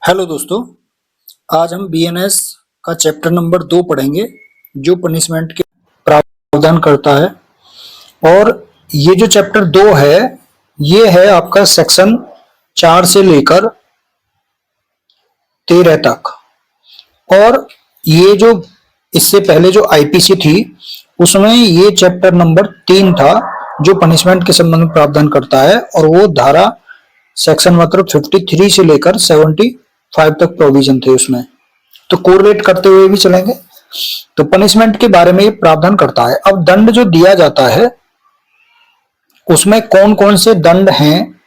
Hello दोस्तों, आज हम बीएनएस का चैप्टर नंबर 2 पढ़ेंगे जो पनिशमेंट के प्रावधान करता है। और ये जो चैप्टर 2 है ये है आपका सेक्शन 4 से लेकर 13 तक। और ये जो इससे पहले जो आईपीसी थी उसमें ये चैप्टर नंबर 3 था जो पनिशमेंट के संबंध में प्रावधान करता है, और वो धारा सेक्शन मतलब 53 से लेकर 75 तक प्रोविजन थे उसमें। तो कोरिलेट करते हुए भी चलेंगे। तो पनिशमेंट के बारे में ये प्रावधान करता है। अब दंड जो दिया जाता है उसमें कौन कौन से दंड हैं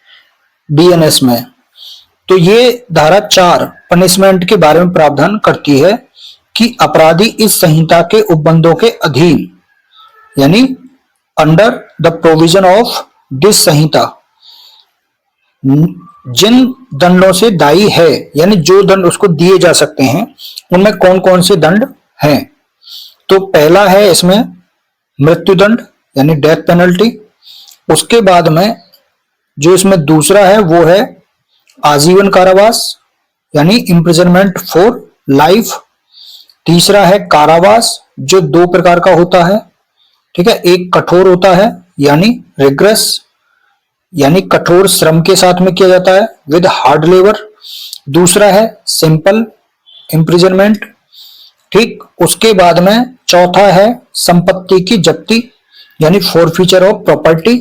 बीएनएस में, तो ये धारा 4 पनिशमेंट के बारे में प्रावधान करती है कि अपराधी इस संहिता के उपबंधों के अधीन यानी under the provision of this संहिता जिन दंडों से दायी है, यानी जो दंड उसको दिए जा सकते हैं उनमें कौन कौन से दंड हैं। तो पहला है इसमें मृत्युदंड यानी डेथ पेनल्टी। उसके बाद में जो इसमें दूसरा है वो है आजीवन कारावास यानी इम्प्रिजनमेंट फॉर लाइफ। तीसरा है कारावास जो 2 प्रकार का होता है, ठीक है। एक कठोर होता है यानी रिग्रेस, यानी कठोर श्रम के साथ में किया जाता है विद हार्ड लेबर। दूसरा है सिंपल इम्प्रिजनमेंट, ठीक। उसके बाद में चौथा है संपत्ति की जप्ती यानी फॉरफीचर ऑफ प्रॉपर्टी।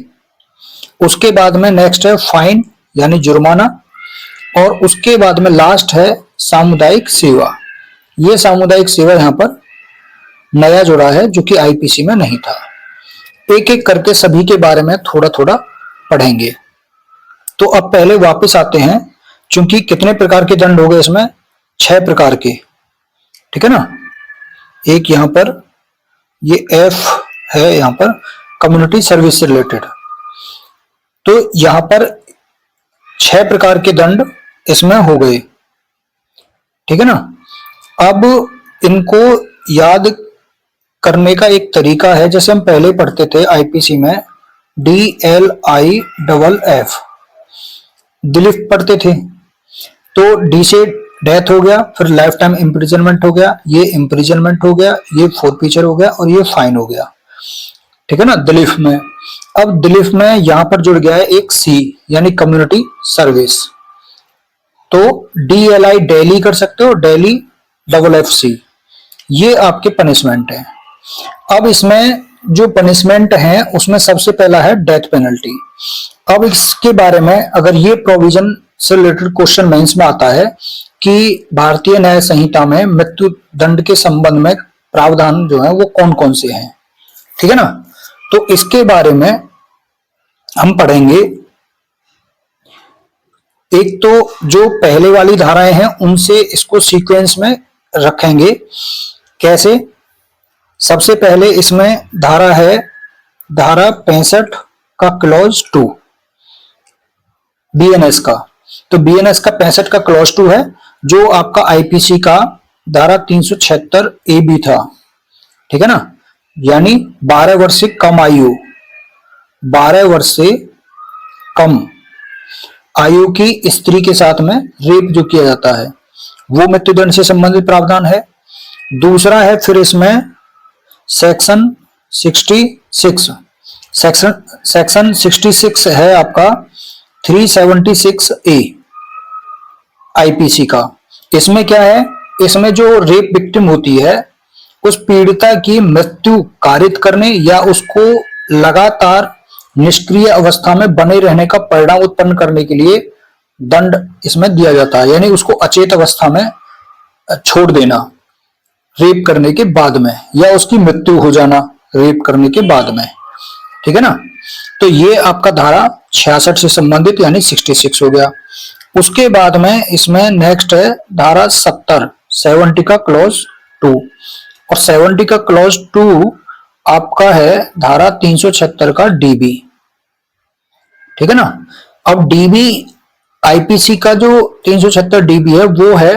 उसके बाद में नेक्स्ट है फाइन यानी जुर्माना। और उसके बाद में लास्ट है सामुदायिक सेवा। ये सामुदायिक सेवा यहाँ पर नया जुड़ा है जो कि आईपीसी में नहीं था। एक एक करके सभी के बारे में थोड़ा थोड़ा पढ़ेंगे। तो अब पहले वापस आते हैं, क्योंकि कितने प्रकार के दंड हो गए इसमें, 6 प्रकार के, ठीक है ना। एक यहां पर ये एफ है, यहां पर कम्युनिटी सर्विस से रिलेटेड। तो यहां पर 6 प्रकार के दंड इसमें हो गए, ठीक है ना। अब इनको याद करने का एक तरीका है, जैसे हम पहले पढ़ते थे आईपीसी में DLIFF दिलीफ पढ़ते थे। तो डी से डेथ हो गया, फिर लाइफ टाइम इम्प्रिजनमेंट हो गया, ये इम्प्रिजनमेंट हो गया, ये फोरफीचर हो गया और ये फाइन हो गया, ठीक है ना दिलीफ में। अब दिलीफ में यहां पर जुड़ गया है एक सी यानी कम्युनिटी सर्विस। तो DLI डेली कर सकते हो, डेली FFC, ये आपके पनिशमेंट है। अब इसमें जो पनिशमेंट है उसमें सबसे पहला है डेथ पेनल्टी। अब इसके बारे में अगर ये प्रोविजन से रिलेटेड क्वेश्चन मेंस में आता है कि भारतीय न्याय संहिता में मृत्यु दंड के संबंध में प्रावधान जो है वो कौन कौन से हैं, ठीक है ना। तो इसके बारे में हम पढ़ेंगे। एक तो जो पहले वाली धाराएं हैं उनसे इसको सीक्वेंस में रखेंगे। कैसे? सबसे पहले इसमें धारा है धारा 65 का क्लॉज 2 बीएनएस का। तो बीएनएस का 65 का क्लॉज 2 है जो आपका आईपीसी का धारा 376 ए बी था, ठीक है ना। यानी 12 वर्ष से कम आयु, 12 वर्ष से कम आयु की स्त्री के साथ में रेप जो किया जाता है वो मृत्युदंड से संबंधित प्रावधान है। दूसरा है फिर इसमें सेक्शन 66, सेक्शन 66 है आपका 376 ए आईपीसी का। इसमें क्या है, इसमें जो रेप विक्टिम होती है उस पीड़िता की मृत्यु कारित करने या उसको लगातार निष्क्रिय अवस्था में बने रहने का परिणाम उत्पन्न करने के लिए दंड इसमें दिया जाता है, यानी उसको अचेत अवस्था में छोड़ देना रेप करने के बाद में, या उसकी मृत्यु हो जाना रेप करने के बाद में, ठीक है ना। तो ये आपका धारा 66 से संबंधित यानी 66 हो गया। उसके बाद में इसमें नेक्स्ट है धारा 70 का क्लॉज 2, और 70 का क्लॉज 2 आपका है धारा 376 का डीबी, ठीक है ना। अब डीबी आईपीसी का जो 376 डीबी है वो है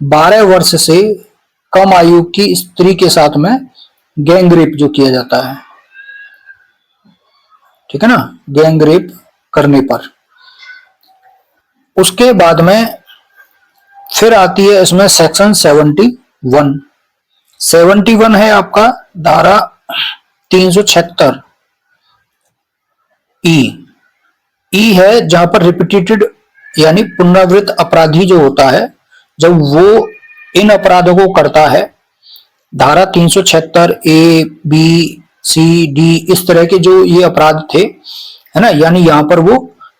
12 वर्ष से कम आयु की स्त्री के साथ में गैंग रेप जो किया जाता है, ठीक है ना, गैंग रेप करने पर। उसके बाद में फिर आती है इसमें सेक्शन 71। 71 है आपका धारा 376 ई। ई है जहां पर रिपीटेड यानी पुनरावृत्त अपराधी जो होता है, जब वो इन अपराधों को करता है, धारा 376 ए बी सी डी इस तरह के जो ये अपराध थे, है ना, यानी यहां पर वो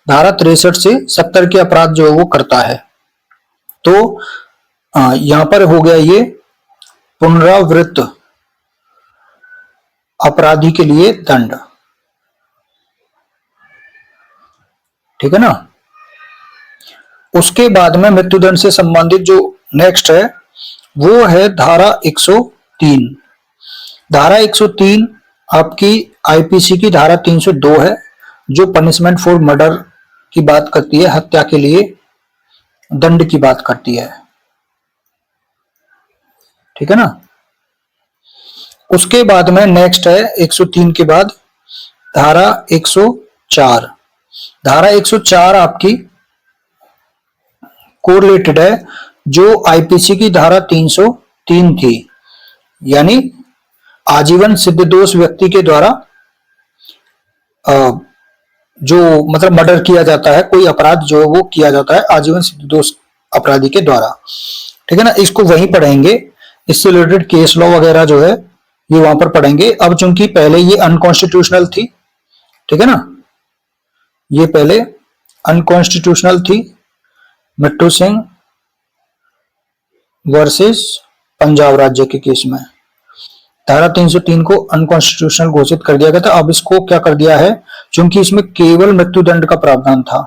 धारा 63 से 70 के अपराध जो वो करता है, तो यहां पर हो गया ये पुनरावृत्त अपराधी के लिए दंड। ठीक है ना। उसके बाद में मृत्युदंड से संबंधित जो नेक्स्ट है वो है धारा 103। धारा 103 आपकी आईपीसी की धारा 302 है, जो पनिशमेंट फॉर मर्डर की बात करती है, हत्या के लिए दंड की बात करती है। ठीक है ना। उसके बाद में नेक्स्ट है 103 के बाद धारा 104। धारा 104 आपकी कोरिलेटेड है जो आईपीसी की धारा 303 थी, यानी आजीवन सिद्ध दोष व्यक्ति के द्वारा जो मतलब मर्डर किया जाता है, कोई अपराध जो वो किया जाता है आजीवन सिद्ध दोष अपराधी के द्वारा। ठीक है ना। इसको वहीं पढ़ेंगे, इससे रिलेटेड केस लॉ वगैरह जो है ये वहां पर पढ़ेंगे। अब चूंकि पहले ये अनकॉन्स्टिट्यूशनल थी, ठीक है ना, ये पहले अनकॉन्स्टिट्यूशनल थी, मिट्टू सिंह वर्सेस पंजाब राज्य के केस में धारा 303 को अनकॉन्स्टिट्यूशनल घोषित कर दिया गया था। अब इसको क्या कर दिया है, क्योंकि इसमें केवल मृत्युदंड का प्रावधान था,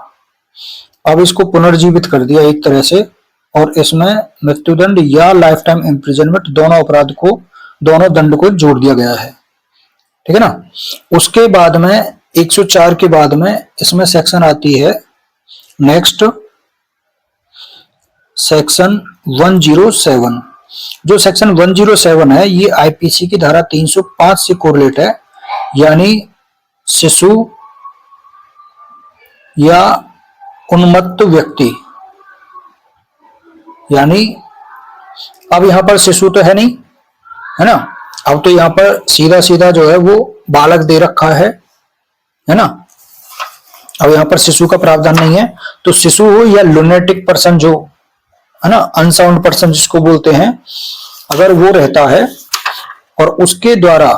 अब इसको पुनर्जीवित कर दिया एक तरह से, और इसमें मृत्युदंड या लाइफ टाइम इम्प्रिजनमेंट दोनों अपराध को, दोनों दंड को जोड़ दिया गया है। ठीक है ना। उसके बाद में 104 के बाद में इसमें सेक्शन आती है नेक्स्ट सेक्शन 107। जो सेक्शन 107 है ये आईपीसी की धारा 305 से कोरिलेट है, यानी शिशु या उन्मत्त व्यक्ति, यानी अब यहां पर शिशु तो है नहीं, है ना, अब तो यहां पर सीधा सीधा जो है वो बालक दे रखा है ना, अब यहां पर शिशु का प्रावधान नहीं है। तो शिशु हो या लुनेटिक पर्सन जो है ना, अनसाउंड पर्सन जिसको बोलते हैं, अगर वो रहता है और उसके द्वारा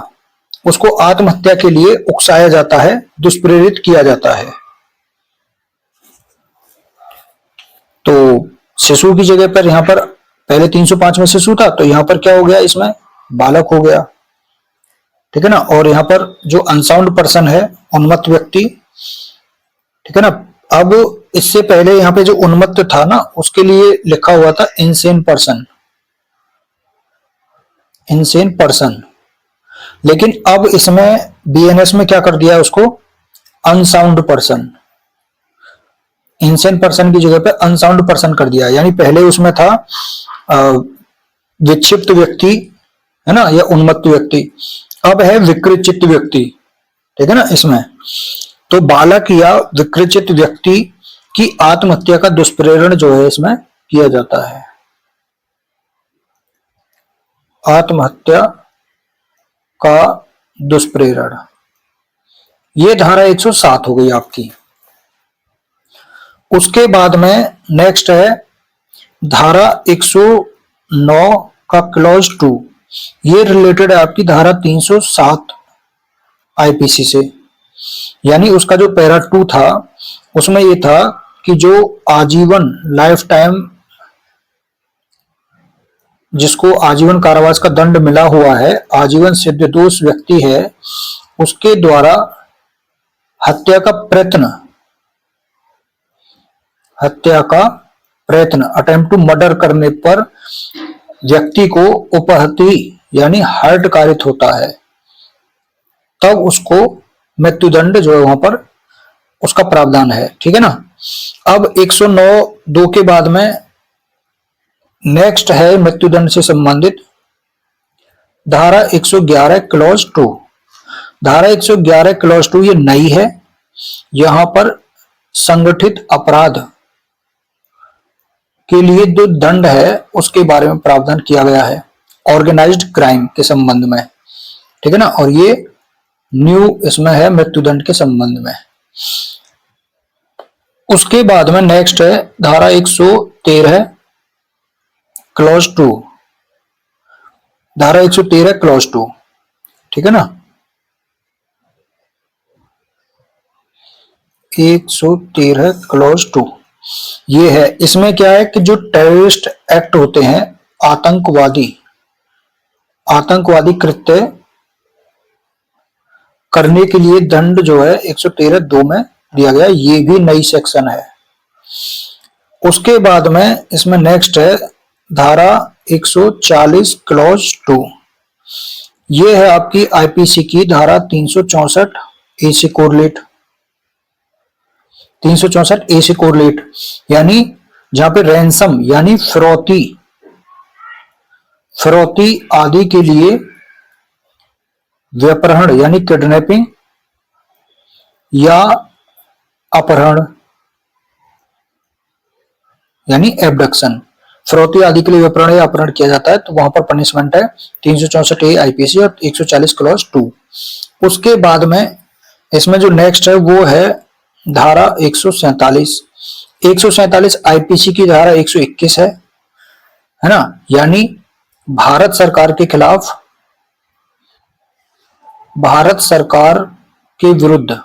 उसको आत्महत्या के लिए उकसाया जाता है, दुष्प्रेरित किया जाता है, तो शिशु की जगह पर यहां पर पहले 305 में शिशु था, तो यहां पर क्या हो गया, इसमें बालक हो गया। ठीक है ना। और यहां पर जो अनसाउंड पर्सन है, उन्मत्त व्यक्ति, ठीक है ना, अब इससे पहले यहां पे जो उन्मत्त था ना, उसके लिए लिखा हुआ था इनसेन पर्सन, इनसेन पर्सन, लेकिन अब इसमें बीएनएस में क्या कर दिया है उसको, अनसाउंड पर्सन, इनसेन पर्सन की जगह पे अनसाउंड पर्सन कर दिया। यानी पहले उसमें था विक्षिप्त व्यक्ति, है ना, या उन्मत्त व्यक्ति, अब है विकृचित व्यक्ति। ठीक है ना। इसमें तो बालक या विकृचित व्यक्ति की आत्महत्या का दुष्प्रेरण जो है इसमें किया जाता है, आत्महत्या का दुष्प्रेरण। ये धारा 107 हो गई आपकी। उसके बाद में नेक्स्ट है धारा 109 का क्लॉज 2, ये रिलेटेड है आपकी धारा 307 आईपीसी से, यानी उसका जो पैरा 2 था उसमें ये था कि जो आजीवन लाइफ टाइम, जिसको आजीवन कारावास का दंड मिला हुआ है, आजीवन सिद्ध दोष व्यक्ति है, उसके द्वारा हत्या का प्रयत्न अटेम्प्ट टू मर्डर करने पर व्यक्ति को उपहति यानी हर्ट कारित होता है, तब उसको मृत्युदंड जो है वहां पर उसका प्रावधान है। ठीक है ना। अब 109(2) के बाद में नेक्स्ट है मृत्युदंड से संबंधित धारा 111 क्लॉज 2। धारा 111 क्लॉज 2 ये नई है, यहां पर संगठित अपराध के लिए जो दंड है उसके बारे में प्रावधान किया गया है ऑर्गेनाइज्ड क्राइम के संबंध में, ठीक है ना। और ये न्यू इसमें है मृत्युदंड के संबंध में। उसके बाद में नेक्स्ट है धारा 113 क्लॉज 2, धारा 113 क्लॉज 2, ठीक है ना। 113 क्लॉज 2 ये है। इसमें क्या है कि जो टेररिस्ट एक्ट होते हैं, आतंकवादी कृत्य करने के लिए दंड जो है 113(2) में दिया गया, ये भी नई सेक्शन है। उसके बाद में इसमें नेक्स्ट है धारा 140 क्लॉज 2, ये है आपकी आईपीसी की धारा 364 ए से कोरिलेट, 364 ए से कोरिलेट, यानी जहां पे रैंसम यानी फिरौती आदि के लिए व्यपहरण यानी किडनैपिंग या अपहरण यानी एबडक्शन, फिरौती आदि के लिए व्यपहरण या अपहरण किया जाता है तो वहां पर पनिशमेंट है 364 ए आईपीसी और 140 क्लॉज 2। उसके बाद में इसमें जो नेक्स्ट है वो है धारा 147 आईपीसी की धारा 121 है ना, यानी भारत सरकार के विरुद्ध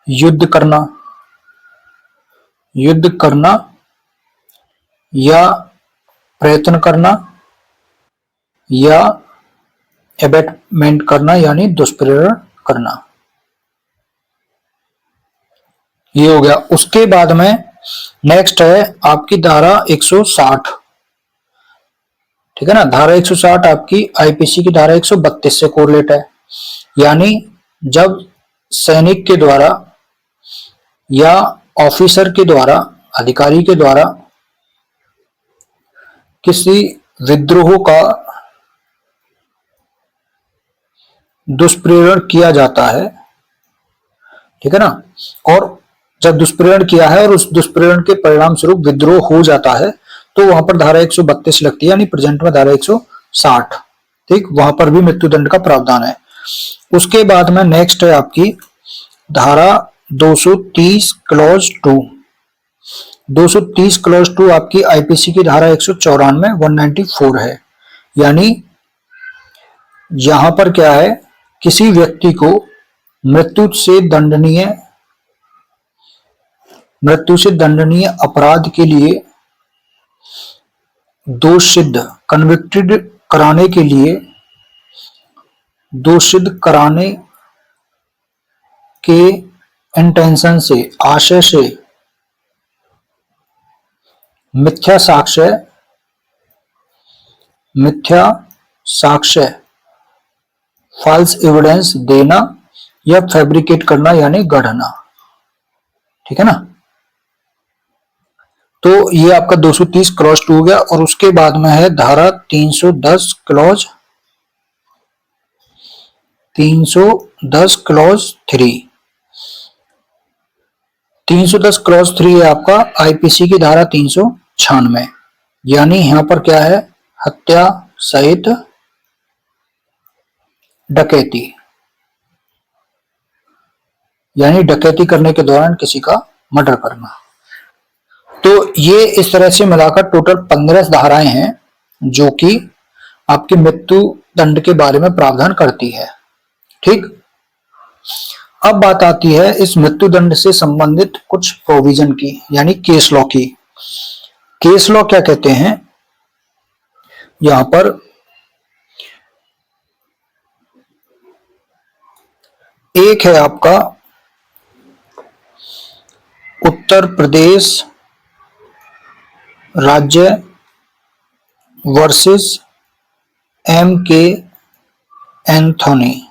युद्ध करना या प्रयत्न करना या एबेटमेंट करना यानी दुष्प्रेरण करना, ये हो गया। उसके बाद में नेक्स्ट है आपकी धारा 160, ठीक है ना। धारा 160 आपकी आईपीसी की धारा 132 से कोरिलेट है, यानी जब सैनिक के द्वारा या ऑफिसर के द्वारा, अधिकारी के द्वारा किसी विद्रोह का दुष्प्रेरण किया जाता है, ठीक है ना, और जब दुष्प्रेरण किया है और उस दुष्प्रेरण के परिणाम स्वरूप विद्रोह हो जाता है तो वहां पर धारा 132 लगती है, यानी प्रेजेंट में धारा 160, ठीक, वहां पर भी मृत्युदंड का प्रावधान है। उसके बाद में नेक्स्ट है आपकी धारा 230 क्लॉज 2, 230 क्लॉज 2 आपकी आईपीसी की धारा 194 है, यानी यहां पर क्या है, किसी व्यक्ति को मृत्यु से दंडनीय अपराध के लिए कन्विक्टेड कराने के लिए दोषित कराने के इंटेंशन से, आशय से मिथ्या साक्ष्य फॉल्स एविडेंस देना या फैब्रिकेट करना यानी गढ़ना, ठीक है ना। तो ये आपका 230 क्लॉज 2 हो गया। और उसके बाद में है धारा 310 क्लॉज 310 क्लॉज 3 है आपका आईपीसी की धारा 396, यानी यहां पर क्या है, हत्या सहित डकैती, यानी डकैती करने के दौरान किसी का मर्डर करना। तो ये इस तरह से मिलाकर टोटल 15 धाराएं हैं जो कि आपके मृत्यु दंड के बारे में प्रावधान करती है, ठीक। अब बात आती है इस मृत्यु दंड से संबंधित कुछ प्रोविजन की, यानी केस लॉ की। केस लॉ क्या कहते हैं, यहां पर एक है आपका उत्तर प्रदेश राज्य versus M.K. Anthony,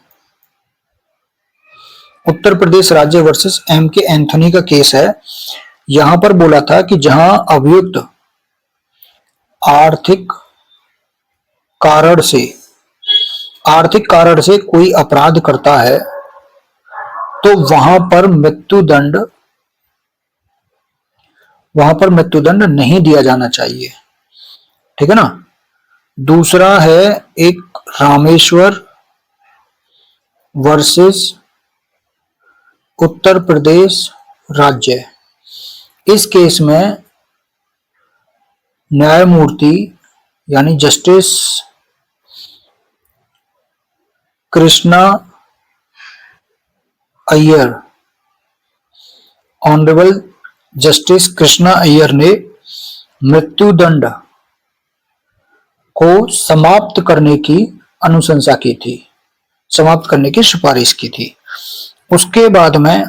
Uttar Pradesh राज्य वर्सेस M.K. एंथोनी का केस है। यहां पर बोला था कि जहां अभियुक्त आर्थिक कारण से कोई अपराध करता है तो वहां पर मृत्यु दंड वहां पर मृत्युदंड नहीं दिया जाना चाहिए। ठीक है ना। दूसरा है एक रामेश्वर वर्सेस उत्तर प्रदेश राज्य। इस केस में न्यायमूर्ति यानी justice Krishna Iyer, honourable justice Krishna Iyer ने मृत्युदंड को समाप्त करने की अनुशंसा की थी, समाप्त करने की सिफारिश की थी। उसके बाद में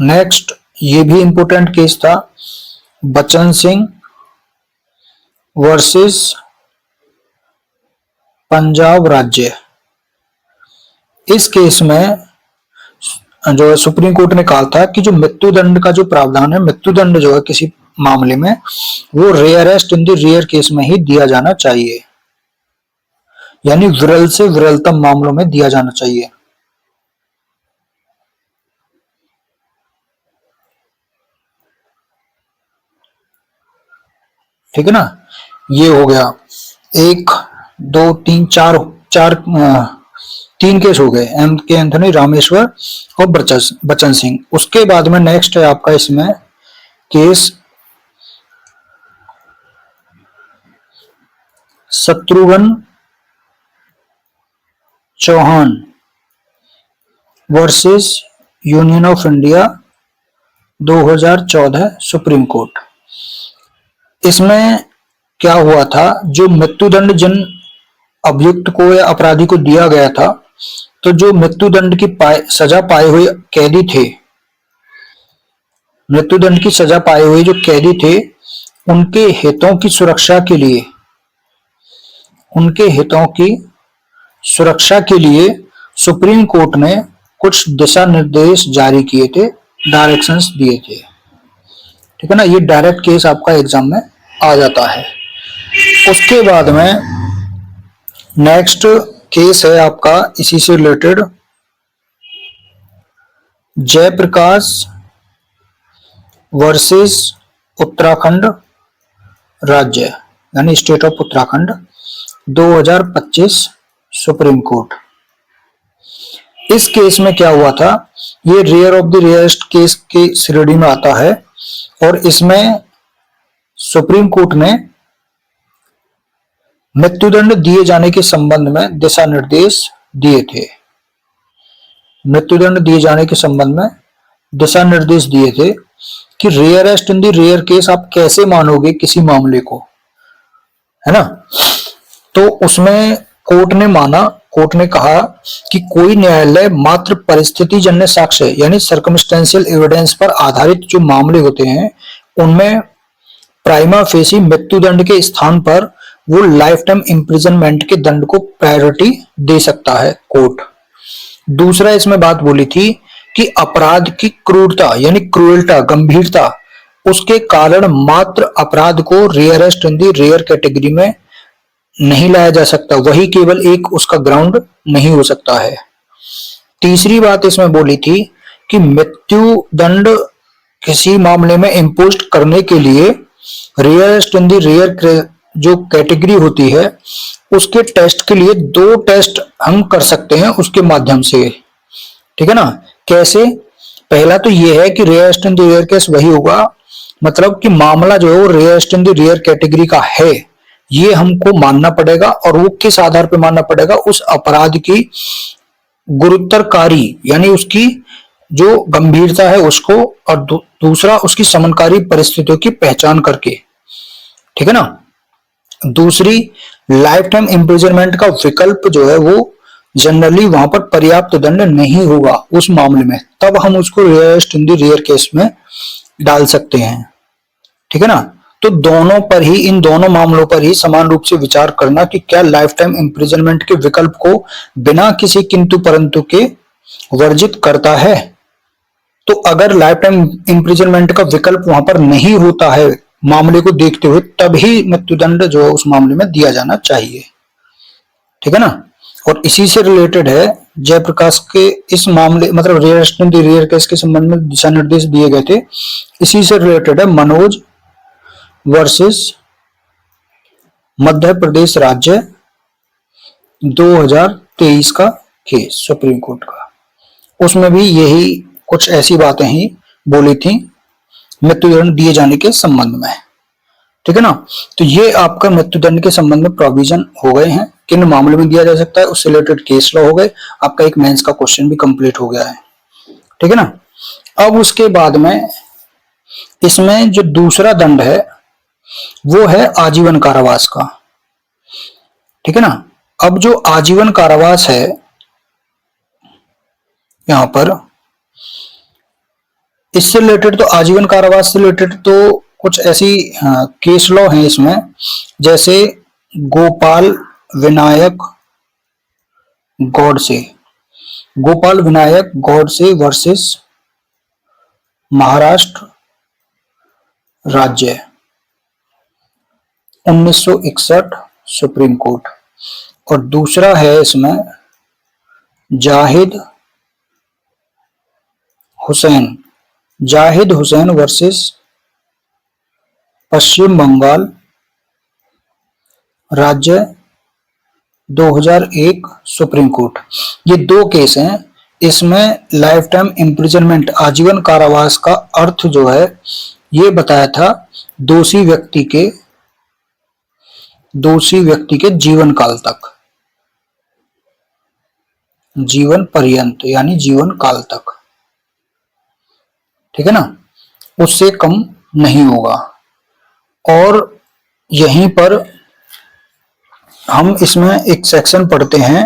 नेक्स्ट ये भी इंपॉर्टेंट केस था, बचन सिंह वर्सेस पंजाब राज्य। इस केस में जो है सुप्रीम कोर्ट ने कहा था कि जो मृत्युदंड का जो प्रावधान है, मृत्युदंड जो है किसी मामले में वो rarest in the rare case में ही दिया जाना चाहिए, यानी विरल से विरलतम मामलों में दिया जाना चाहिए। ठीक है ना। ये हो गया 1 2 3 4 तीन केस हो गए, एम के एंथनी, रामेश्वर और बचन सिंह। उसके बाद में नेक्स्ट है आपका इसमें case Shatrughan Chauhan versus Union of India 2014 Supreme Court. इसमें क्या हुआ था, जो मृत्युदंड जिन अभियुक्त को या अपराधी को दिया गया था, तो जो मृत्युदंड की सजा पाए हुए कैदी थे, मृत्युदंड की सजा पाए हुए जो कैदी थे, उनके हितों की सुरक्षा के लिए, उनके हितों की सुरक्षा के लिए सुप्रीम कोर्ट ने कुछ दिशा निर्देश जारी किए थे, डायरेक्शंस दिए थे। ठीक है ना। ये डायरेक्ट केस आपका एग्जाम में आ जाता है। उसके बाद में नेक्स्ट केस है आपका इसी से रिलेटेड, जयप्रकाश वर्सेस उत्तराखंड राज्य, यानी state of Uttarakhand 2025 Supreme Court. इस केस में क्या हुआ था, ये rare of the rarest case की श्रेणी में आता है और इसमें सुप्रीम कोर्ट ने मृत्युदंड दिए जाने के संबंध में दिशा निर्देश दिए थे, मृत्युदंड दिए जाने के संबंध में दिशा निर्देश दिए थे कि rarest in the rare case आप कैसे मानोगे किसी मामले को, है ना। तो उसमें कोर्ट ने माना, कोर्ट ने कहा कि कोई न्यायालय मात्र परिस्थिति जन्य साक्ष्य यानी सर्कमस्टेंशियल एविडेंस पर आधारित जो मामले होते हैं उनमें प्राइमा फेसी मृत्युदंड के स्थान पर वो लाइफ टाइम इम्प्रिजनमेंट के दंड को प्रायोरिटी दे सकता है कोर्ट। दूसरा इसमें बात बोली थी कि अपराध की क्रूरता यानी क्रूरता, गंभीरता, उसके कारण मात्र अपराध को rarest in the rare category में नहीं लाया जा सकता, वही केवल एक उसका ग्राउंड नहीं हो सकता है। तीसरी बात इसमें बोली थी कि मृत्यु दंड किसी मामले में इम्पोज करने के लिए रेयरेस्ट इन द रेयर जो कैटेगरी होती है उसके टेस्ट के लिए 2 टेस्ट हम कर सकते हैं उसके माध्यम से। ठीक है ना। कैसे, पहला तो यह है कि rarest in the rare case वही होगा, मतलब कि मामला जो है वो rarest in the rare category का है, ये हमको मानना पड़ेगा। और वो किस आधार पर मानना पड़ेगा, उस अपराध की गुरुतरकारी यानी उसकी जो गंभीरता है उसको, और दूसरा उसकी समनकारी परिस्थितियों की पहचान करके। ठीक है ना। दूसरी, लाइफ टाइम इम्प्रिजनमेंट का विकल्प जो है वो जनरली वहां पर पर्याप्त दंड नहीं होगा उस मामले में, तब हम उसको rarest in the rare case में डाल सकते हैं। ठीक है ना। तो दोनों पर ही, इन दोनों मामलों पर ही समान रूप से विचार करना कि क्या लाइफ टाइम इम्प्रिजनमेंट के विकल्प को बिना किसी किंतु परंतु के वर्जित करता है। तो अगर लाइफ टाइम इम्प्रिजनमेंट का विकल्प वहां पर नहीं होता है मामले को देखते हुए, तभी मृत्युदंड जो है उस मामले में दिया जाना चाहिए। ठीक है ना। और इसी से रिलेटेड है जयप्रकाश के इस मामले मतलब रेयर केस के संबंध में दिशा निर्देश दिए गए थे, इसी से रिलेटेड है मनोज वर्सेस मध्य प्रदेश राज्य 2023 का केस सुप्रीम कोर्ट का। उसमें भी यही कुछ ऐसी बातें ही बोली थी मृत्युदंड दिए जाने के संबंध में, ठीक है ना। तो ये आपका मृत्युदंड के संबंध में प्रोविजन हो गए हैं, किन मामलों में दिया जा सकता है, उससे रिलेटेड केस लॉ हो गए, आपका एक मेंस का क्वेश्चन भी कंप्लीट हो गया है, ठीक है ना। अब उसके बाद में इसमें जो दूसरा दंड है वो है आजीवन कारावास का, ठीक है ना। अब जो आजीवन कारावास है यहां पर, इससे रिलेटेड तो आजीवन कारावास से रिलेटेड तो कुछ ऐसी केस लॉ है इसमें, जैसे गोपाल विनायक गॉडसे वर्सेस महाराष्ट्र राज्य 1961 सुप्रीम कोर्ट। और दूसरा है इसमें जाहिद हुसैन वर्सेस पश्चिम बंगाल राज्य 2001 सुप्रीम कोर्ट। ये दो केस हैं, इसमें लाइफ टाइम इम्प्रिजनमेंट आजीवन कारावास का अर्थ जो है ये बताया था दोषी व्यक्ति के जीवन काल तक, जीवन पर्यंत यानी जीवन काल तक, ठीक है ना, उससे कम नहीं होगा। और यहीं पर हम इसमें एक सेक्शन पढ़ते हैं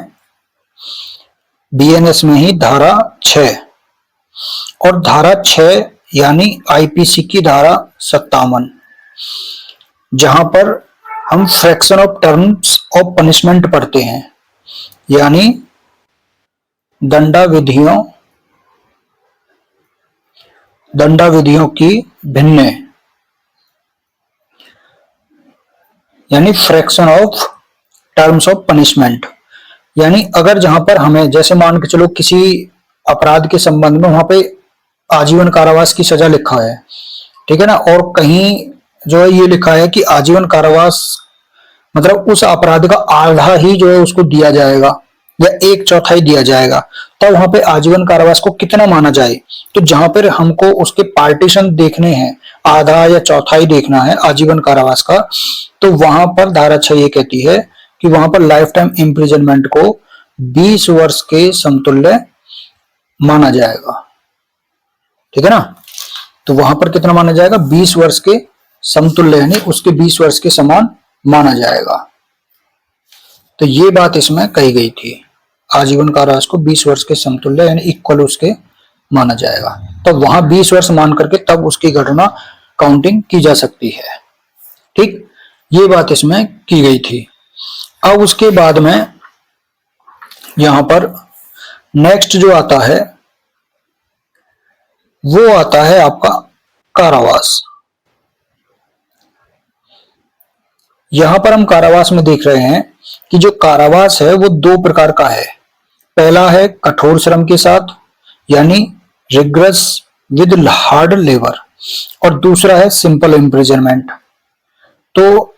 बीएनएस में ही, धारा 6, और धारा 6 यानी आईपीसी की धारा 57, जहां पर हम fraction of terms of punishment पढ़ते हैं, यानी दंडाविधियों की भिन्न, यानी fraction of terms of punishment, यानी अगर जहां पर हमें जैसे मान के चलो किसी अपराध के संबंध में वहां पे आजीवन कारावास की सजा लिखा है, ठीक है ना, और कहीं जो है ये लिखा है कि आजीवन कारावास मतलब उस अपराध का आधा ही जो है उसको दिया जाएगा या 1/4 दिया जाएगा, तब वहां पे आजीवन कारावास को कितना माना जाए। तो जहां पर हमको उसके पार्टीशन देखने हैं, आधा या चौथाई देखना है आजीवन कारावास का, तो वहां पर धारा 6 ये कहती है कि वहां पर लाइफ टाइम इम्प्रिजनमेंट को 20 वर्ष के समतुल्य माना जाएगा, ठीक है ना। तो वहां पर कितना माना जाएगा, 20 वर्ष के समतुल्य, यानी उसके 20 वर्ष के समान माना जाएगा। तो ये बात इसमें कही गई थी, आजीवन कारावास को 20 वर्ष के समतुल्य यानी इक्वल उसके माना जाएगा। तो वहां 20 वर्ष मान करके तब उसकी घटना काउंटिंग की जा सकती है, ठीक, ये बात इसमें की गई थी। अब उसके बाद में यहां पर नेक्स्ट जो आता है वो आता है आपका कारावास। यहां पर हम कारावास में देख रहे हैं कि जो कारावास है वो 2 प्रकार का है। पहला है कठोर श्रम के साथ यानी रिग्रेस विद हार्ड लेबर, और दूसरा है सिंपल इम्प्रिजनमेंट। तो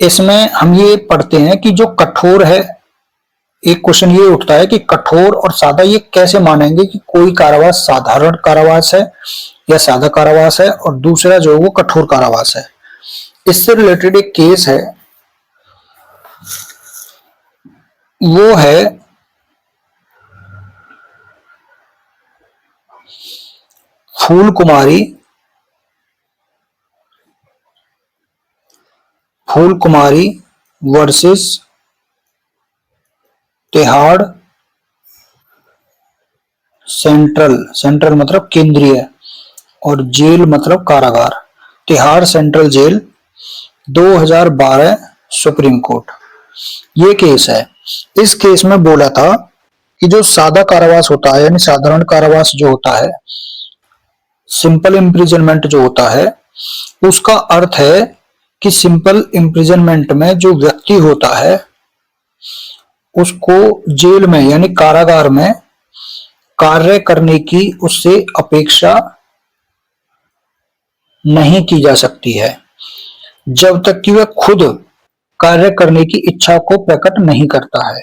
इसमें हम ये पढ़ते हैं कि जो कठोर है, एक क्वेश्चन ये उठता है कि कठोर और सादा ये कैसे मानेंगे कि कोई कारावास साधारण कारावास है या सादा कारावास है, और दूसरा जो वो कठोर कारावास है। इससे रिलेटेड एक केस है, वो है फूल कुमारी वर्सेस तिहाड़ सेंट्रल मतलब केंद्रीय और जेल मतलब कारागार, Tihar central jail 2012 Supreme Court. ये केस है। इस केस में बोला था कि जो सादा कारावास होता है यानी साधारण कारावास जो होता है, सिंपल इम्प्रिजनमेंट जो होता है, उसका अर्थ है कि सिंपल इम्प्रिजनमेंट में जो व्यक्ति होता है उसको जेल में यानी कारागार में कार्य करने की उससे अपेक्षा नहीं की जा सकती है जब तक कि वह खुद कार्य करने की इच्छा को प्रकट नहीं करता है।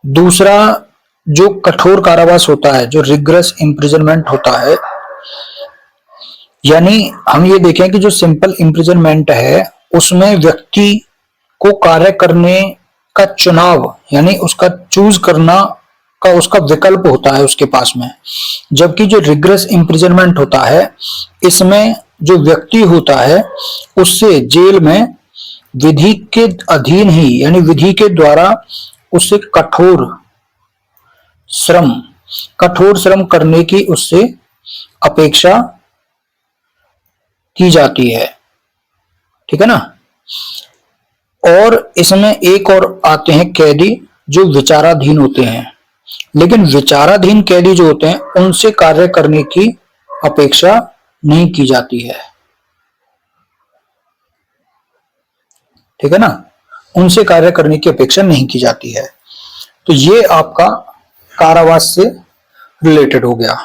दूसरा, जो कठोर कारावास होता है, जो रिग्रेस इम्प्रिजनमेंट होता है, यानी हम ये देखें कि जो सिंपल इम्प्रिजनमेंट है उसमें व्यक्ति को कार्य करने का चुनाव यानी उसका चूज करना का उसका विकल्प होता है उसके पास में, जबकि जो रिग्रेस इम्प्रिजनमेंट होता है इसमें जो व्यक्ति होता है उससे जेल में विधि के अधीन ही यानी विधि के द्वारा उससे कठोर श्रम करने की उससे अपेक्षा की जाती है। ठीक है ना। और इसमें एक और आते हैं कैदी जो विचाराधीन होते हैं, लेकिन विचाराधीन कैदी जो होते हैं उनसे कार्य करने की अपेक्षा नहीं की जाती है। ठीक है ना, उनसे कार्य करने की अपेक्षा नहीं की जाती है। तो ये आपका कारावास से रिलेटेड हो गया।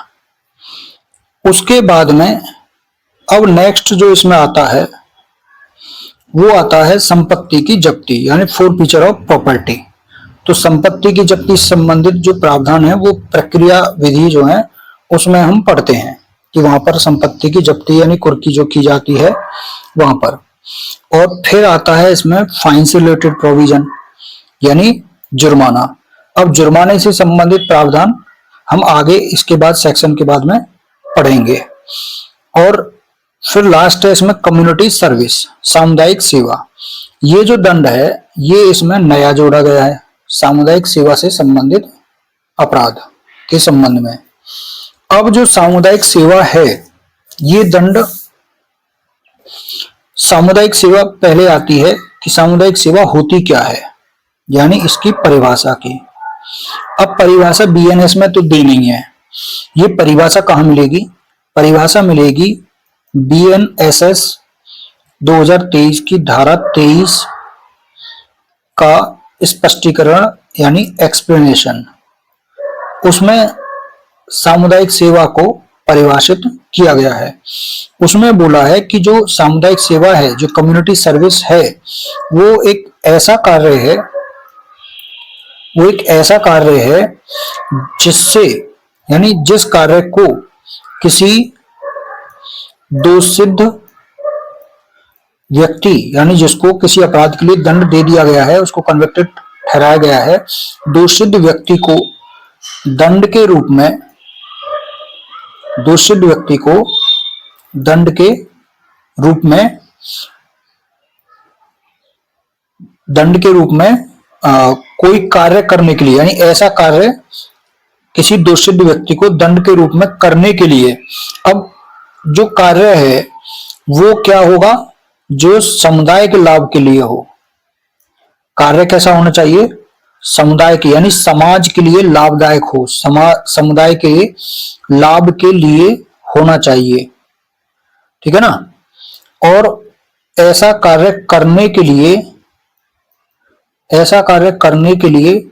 उसके बाद में अब नेक्स्ट जो इसमें आता है वो आता है संपत्ति की जब्ती यानी फोरफीचर ऑफ प्रॉपर्टी। तो संपत्ति की जब्ती से संबंधित जो प्रावधान है वो प्रक्रिया विधि जो है उसमें हम पढ़ते हैं कि वहां पर संपत्ति की जब्ती यानी कुर्की जो की जाती है वहां पर। और फिर आता है इसमें फाइन से रिलेटेड प्रोविजन यानी जुर्माना। अब जुर्माने से संबंधित प्रावधान हम आगे इसके बाद सेक्शन के बाद में पढ़ेंगे। और फिर लास्ट है इसमें कम्युनिटी सर्विस सामुदायिक सेवा। ये जो दंड है ये इसमें नया जोड़ा गया है सामुदायिक सेवा से संबंधित अपराध के संबंध में। अब जो सामुदायिक सेवा है ये दंड, सामुदायिक सेवा पहले आती है कि सामुदायिक सेवा होती क्या है यानी इसकी परिभाषा की। अब परिभाषा बीएनएस में तो दी नहीं है, ये परिभाषा कहाँ मिलेगी? परिभाषा मिलेगी बीएनएसएस 2023 की धारा 23 का स्पष्टीकरण यानी एक्सप्लेनेशन। उसमें सामुदायिक सेवा को परिभाषित किया गया है। उसमें बोला है कि जो सामुदायिक सेवा है, जो कम्युनिटी सर्विस है, वो एक ऐसा कार्य है जिससे यानी जिस कार्य को किसी दोषसिद्ध व्यक्ति यानी जिसको किसी अपराध के लिए दंड दे दिया गया है, उसको कन्विक्टेड ठहराया गया है, दोषसिद्ध व्यक्ति को दंड के रूप में कोई कार्य करने के लिए यानी ऐसा कार्य किसी दोषित व्यक्ति को दंड के रूप में करने के लिए। अब जो कार्य है वो क्या होगा? जो समुदाय के लाभ के लिए हो। कार्य कैसा होना चाहिए? समुदाय के यानी समाज के लिए लाभदायक हो, समुदाय के लाभ के लिए होना चाहिए। ठीक है ना। और ऐसा कार्य करने के लिए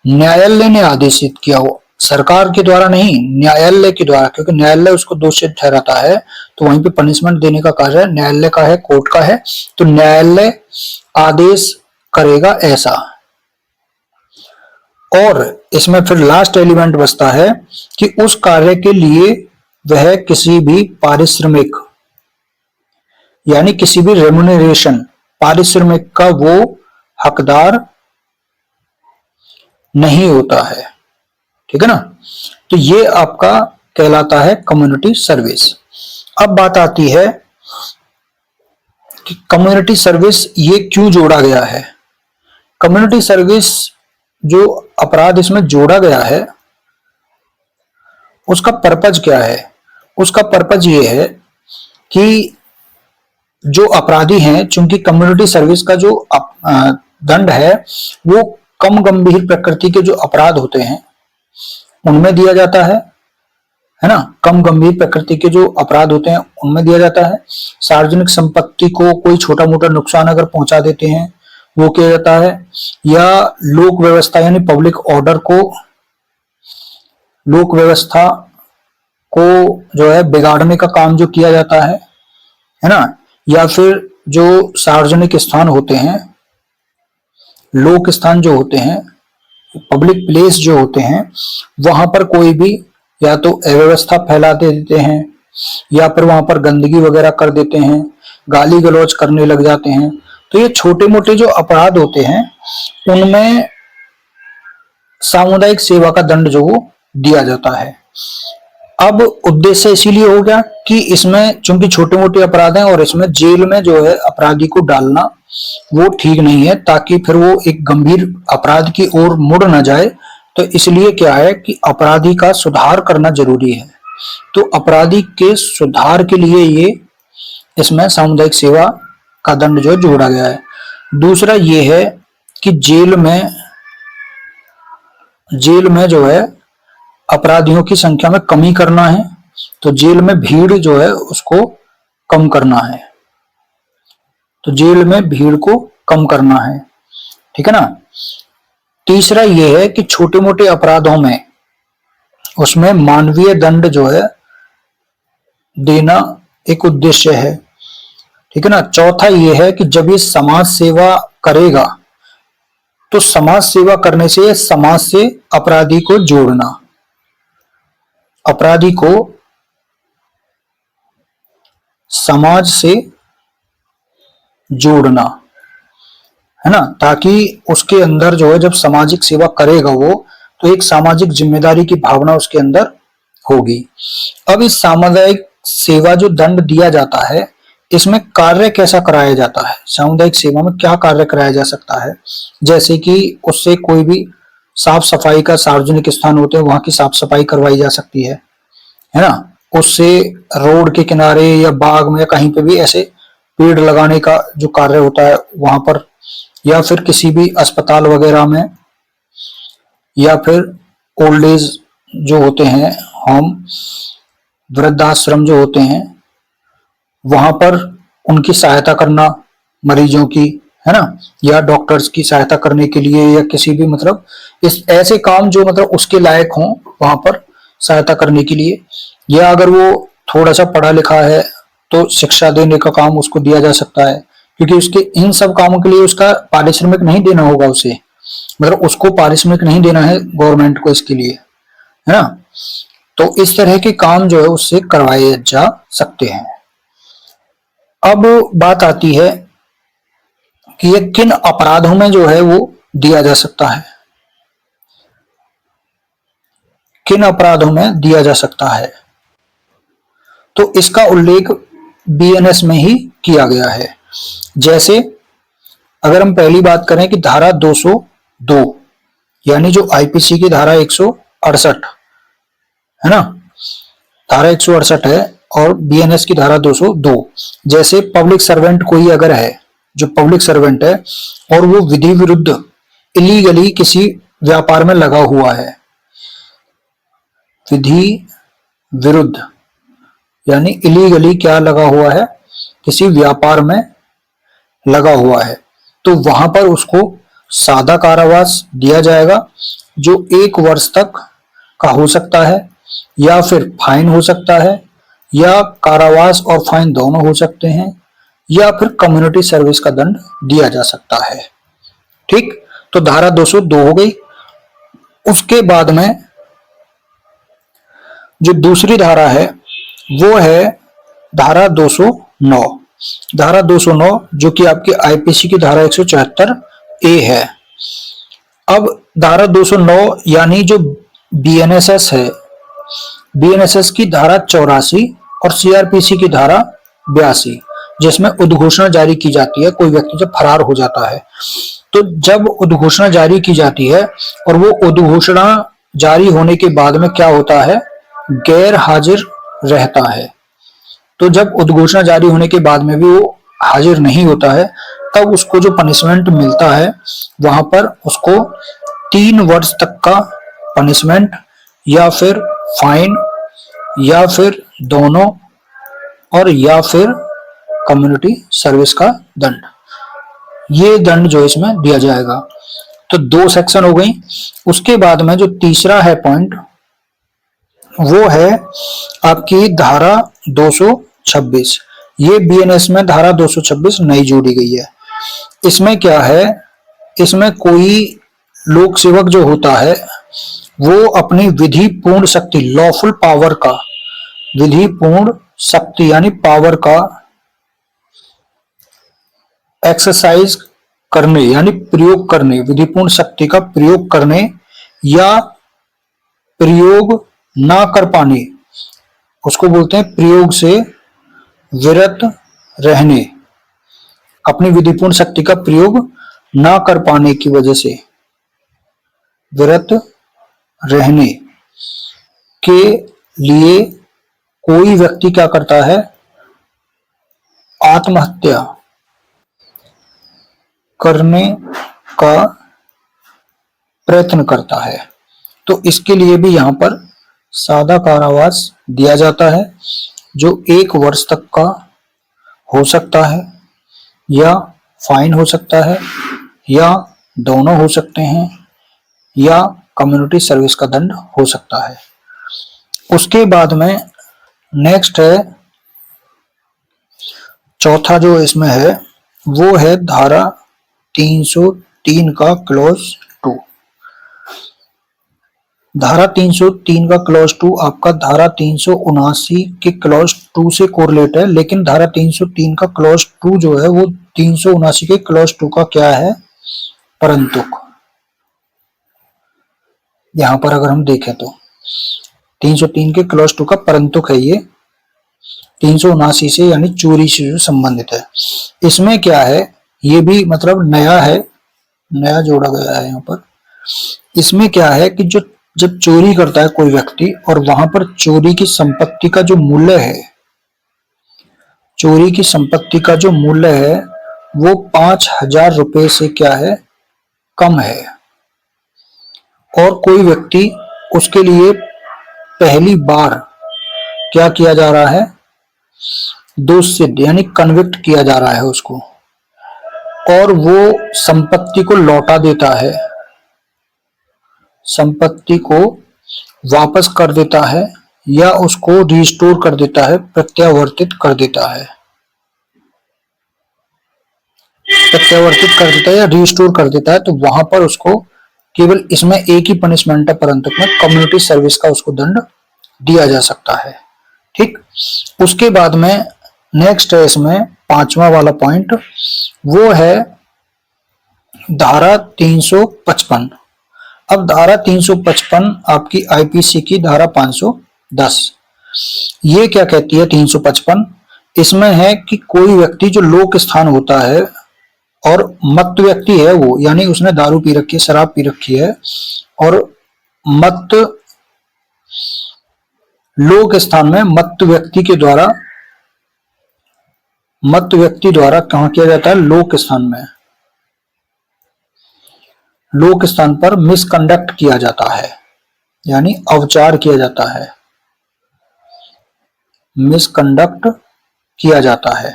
न्यायालय ने आदेशित किया हो, सरकार के द्वारा नहीं, न्यायालय के द्वारा, क्योंकि न्यायालय उसको दोषित ठहराता है तो वहीं पे पनिशमेंट देने का कार्य न्यायालय का है, कोर्ट का है, तो न्यायालय आदेश करेगा ऐसा। और इसमें फिर लास्ट एलिमेंट बचता है कि उस कार्य के लिए वह किसी भी पारिश्रमिक यानी किसी भी रेम्युनरेशन पारिश्रमिक का वो हकदार नहीं होता है। ठीक है ना। तो ये आपका कहलाता है कम्युनिटी सर्विस। अब बात आती है कि कम्युनिटी सर्विस ये क्यों जोड़ा गया है। कम्युनिटी सर्विस जो अपराध इसमें जोड़ा गया है उसका पर्पज क्या है? उसका पर्पज ये है कि जो अपराधी हैं, चूंकि कम्युनिटी सर्विस का जो दंड है वो कम गंभीर प्रकृति के जो अपराध होते हैं उनमें दिया जाता है ना। कम गंभीर प्रकृति के जो अपराध होते हैं उनमें दिया जाता है। सार्वजनिक संपत्ति को कोई छोटा मोटा नुकसान अगर पहुंचा देते हैं वो किया जाता है, या लोक व्यवस्था यानी पब्लिक ऑर्डर को, लोक व्यवस्था को जो है बिगाड़ने का काम जो किया जाता है ना, या फिर जो सार्वजनिक स्थान होते हैं, लोक स्थान जो होते हैं, पब्लिक प्लेस जो होते हैं, वहां पर कोई भी या तो अव्यवस्था फैला देते हैं, या फिर वहां पर गंदगी वगैरह कर देते हैं, गाली गलौज करने लग जाते हैं। तो ये छोटे मोटे जो अपराध होते हैं उनमें सामुदायिक सेवा का दंड जो वो दिया जाता है। अब उद्देश्य इसीलिए हो गया कि इसमें चूंकि छोटे मोटे अपराध हैं और इसमें जेल में जो है अपराधी को डालना वो ठीक नहीं है, ताकि फिर वो एक गंभीर अपराध की ओर मुड़ ना जाए। तो इसलिए क्या है कि अपराधी का सुधार करना जरूरी है। तो अपराधी के सुधार के लिए ये इसमें सामुदायिक सेवा का दंड जो जोड़ा गया है। दूसरा ये है कि जेल में जो है अपराधियों की संख्या में कमी करना है। तो जेल में भीड़ जो है उसको कम करना है, तो जेल में भीड़ को कम करना है, ठीक है ना। तीसरा यह है कि छोटे मोटे अपराधों में उसमें मानवीय दंड जो है देना एक उद्देश्य है, ठीक है ना। चौथा यह है कि जब ये समाज सेवा करेगा तो समाज सेवा करने से समाज से अपराधी को जोड़ना, अपराधी को समाज से जोड़ना, है ना, ताकि उसके अंदर जो है जब सामाजिक सेवा करेगा वो, तो एक सामाजिक जिम्मेदारी की भावना उसके अंदर होगी। अब इस सामुदायिक सेवा जो दंड दिया जाता है इसमें कार्य कैसा कराया जाता है, सामुदायिक सेवा में क्या कार्य कराया जा सकता है, जैसे कि उससे कोई भी साफ सफाई का, सार्वजनिक स्थान होते हैं वहां की साफ सफाई करवाई जा सकती है ना। उससे रोड के किनारे या बाग में या कहीं पे भी ऐसे पेड़ लगाने का जो कार्य होता है वहां पर, या फिर किसी भी अस्पताल वगैरह में, या फिर ओल्ड एज जो होते हैं होम, वृद्धाश्रम जो होते हैं वहां पर उनकी सहायता करना मरीजों की, है ना, या डॉक्टर्स की सहायता करने के लिए, या किसी भी मतलब इस ऐसे काम जो मतलब उसके लायक हों वहां पर सहायता करने के लिए। या अगर वो थोड़ा सा पढ़ा लिखा है तो शिक्षा देने का काम उसको दिया जा सकता है, क्योंकि उसके इन सब कामों के लिए उसका पारिश्रमिक नहीं देना होगा उसे, मतलब उसको पारिश्रमिक नहीं देना है गवर्नमेंट को इसके लिए, है ना। तो इस तरह के काम जो है उससे करवाए जा सकते हैं। अब बात आती है कि ये किन अपराधों में जो है वो दिया जा सकता है, किन अपराधों में दिया जा सकता है। तो इसका उल्लेख बीएनएस में ही किया गया है। जैसे अगर हम पहली बात करें कि धारा 202 यानी जो आईपीसी की धारा 168 है ना, धारा 168 है, और बीएनएस की धारा 202। जैसे पब्लिक सर्वेंट कोई अगर है, जो पब्लिक सर्वेंट है और वो विधि विरुद्ध इलीगली किसी व्यापार में लगा हुआ है, विधि विरुद्ध यानी इलीगली क्या लगा हुआ है, किसी व्यापार में लगा हुआ है, तो वहां पर उसको सादा कारावास दिया जाएगा जो 1 वर्ष तक का हो सकता है, या फिर फाइन हो सकता है, या कारावास और फाइन दोनों हो सकते हैं, या फिर कम्युनिटी सर्विस का दंड दिया जा सकता है। ठीक, तो धारा 202 हो गई। उसके बाद में जो दूसरी धारा है वो है धारा 209। धारा 209 जो कि आपके आईपीसी की धारा 174 ए है। अब धारा 209 यानी जो बीएनएसएस है, बीएनएसएस की धारा 84 और सीआरपीसी की धारा 82, जिसमें उद्घोषणा जारी की जाती है कोई व्यक्ति जब फरार हो जाता है। तो जब उद्घोषणा जारी की जाती है और वो उद्घोषणा जारी होने के बाद में क्या होता है, गैर हाजिर रहता है। तो जब उद्घोषणा जारी होने के बाद में भी वो हाजिर नहीं होता है, तब उसको जो पनिशमेंट मिलता है वहां पर उसको 3 वर्ष तक का पनिशमेंट, या फिर फाइन, या फिर दोनों, और या फिर कम्युनिटी सर्विस का दंड, ये दंड जो इसमें दिया जाएगा। तो 2 सेक्शन हो गई। उसके बाद में जो तीसरा है पॉइंट, वो है आपकी धारा 226। ये बीएनएस में धारा 226 नई जोड़ी गई है। इसमें क्या है, इसमें कोई लोक सेवक जो होता है वो अपनी विधि पूर्ण शक्ति, लॉफुल पावर का, विधि पूर्ण शक्ति यानी पावर का एक्सरसाइज करने यानी प्रयोग करने, विधिपूर्ण शक्ति का प्रयोग करने या प्रयोग ना कर पाने, उसको बोलते हैं प्रयोग से विरत रहने। अपनी विधिपूर्ण शक्ति का प्रयोग ना कर पाने की वजह से विरत रहने के लिए कोई व्यक्ति क्या करता है, आत्महत्या करने का प्रयत्न करता है। तो इसके लिए भी यहाँ पर सादा कारावास दिया जाता है, जो 1 वर्ष तक का हो सकता है, या फाइन हो सकता है, या दोनों हो सकते हैं, या कम्युनिटी सर्विस का दंड हो सकता है। उसके बाद में नेक्स्ट है, चौथा जो इसमें है वो है धारा 303 का क्लॉज 2। धारा 303 का क्लॉज 2 आपका धारा 379 के क्लॉज 2 से कोरिलेट है, लेकिन धारा 303 का क्लॉज 2 जो है वो 379 के क्लॉज 2 का क्या है, परंतुक। यहां पर अगर हम देखें तो 303 के क्लॉज 2 का परंतुक है ये, 379 से यानी चोरी से जो संबंधित है। इसमें क्या है, ये भी मतलब नया है, नया जोड़ा गया है यहाँ पर। इसमें क्या है कि जो जब चोरी करता है कोई व्यक्ति और वहां पर चोरी की संपत्ति का जो मूल्य है, चोरी की संपत्ति का जो मूल्य है वो 5,000 रुपए से क्या है, कम है, और कोई व्यक्ति उसके लिए पहली बार क्या किया जा रहा है, दोषसिद्ध यानी कन्विक्ट किया जा रहा है उसको, और वो संपत्ति को लौटा देता है, संपत्ति को वापस कर देता है, या उसको रिस्टोर कर देता है, प्रत्यावर्तित कर देता है, प्रत्यावर्तित कर देता है या रिस्टोर कर देता है, तो वहां पर उसको केवल इसमें एक ही पनिशमेंट है, परंतु में कम्युनिटी सर्विस का उसको दंड दिया जा सकता है। ठीक। उसके बाद में नेक्स्ट है इसमें 5वां वाला पॉइंट, वो है धारा 355। अब धारा 355 आपकी आईपीसी की धारा 510, ये क्या कहती है 355, इसमें है कि कोई व्यक्ति जो लोक स्थान होता है और मत व्यक्ति है वो, यानी उसने दारू पी रखी है, शराब पी रखी है, और मत लोक स्थान में मत व्यक्ति द्वारा कहां किया जाता है, लोक स्थान में, लोक स्थान पर मिसकंडक्ट किया जाता है, यानी अवचार किया जाता है, मिसकंडक्ट किया जाता है,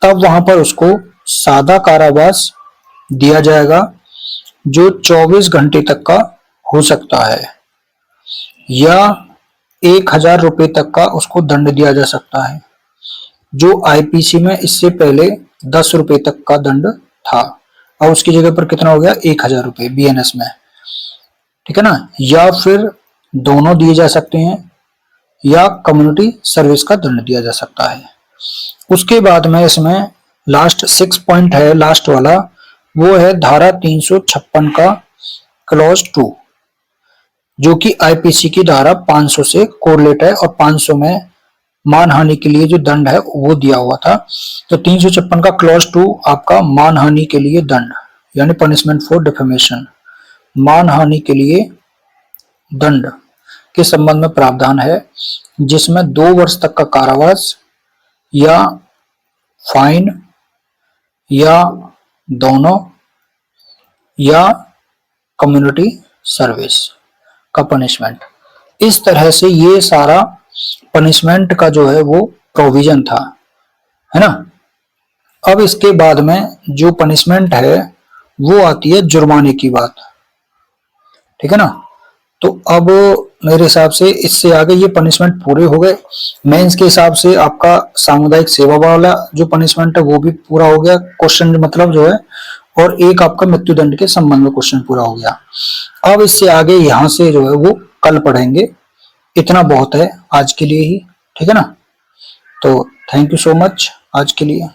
तब वहां पर उसको सादा कारावास दिया जाएगा, जो 24 घंटे तक का हो सकता है, या 1,000 रुपए तक का उसको दंड दिया जा सकता है, जो आईपीसी में इससे पहले 10 रुपए तक का दंड था, और उसकी जगह पर कितना हो गया, 1,000 रुपए बीएनएस में। ठीक है ना, या फिर दोनों दिए जा सकते हैं, या कम्युनिटी सर्विस का दंड दिया जा सकता है। उसके बाद में इसमें लास्ट 6 पॉइंट है, लास्ट वाला, वो है धारा 356 का क्लॉज 2, जो कि आईपीसी की धारा 500 से कोरिलेट है, और 500 में मानहानि के लिए जो दंड है वो दिया हुआ था। तो 356 का क्लॉज 2 आपका मानहानि के लिए दंड, यानी पनिशमेंट फॉर डिफेमेशन, मानहानि के लिए दंड के संबंध में प्रावधान है, जिसमें 2 वर्ष तक का कारावास या फाइन या दोनों, या कम्युनिटी सर्विस का पनिशमेंट। इस तरह से ये सारा पनिशमेंट का जो है वो प्रोविजन था, है ना। अब इसके बाद में जो पनिशमेंट है वो आती है जुर्माने की बात, ठीक है ना। तो अब मेरे हिसाब से इससे आगे ये पनिशमेंट पूरे हो गए। मेंस के हिसाब से आपका सामुदायिक सेवा वाला जो पनिशमेंट है वो भी पूरा हो गया, क्वेश्चन मतलब जो है, और एक आपका मृत्युदंड के संबंध में क्वेश्चन पूरा हो गया। अब इससे आगे यहां से जो है वो कल पढ़ेंगे। इतना बहुत है आज के लिए ही, ठीक है ना। तो थैंक यू सो मच आज के लिए।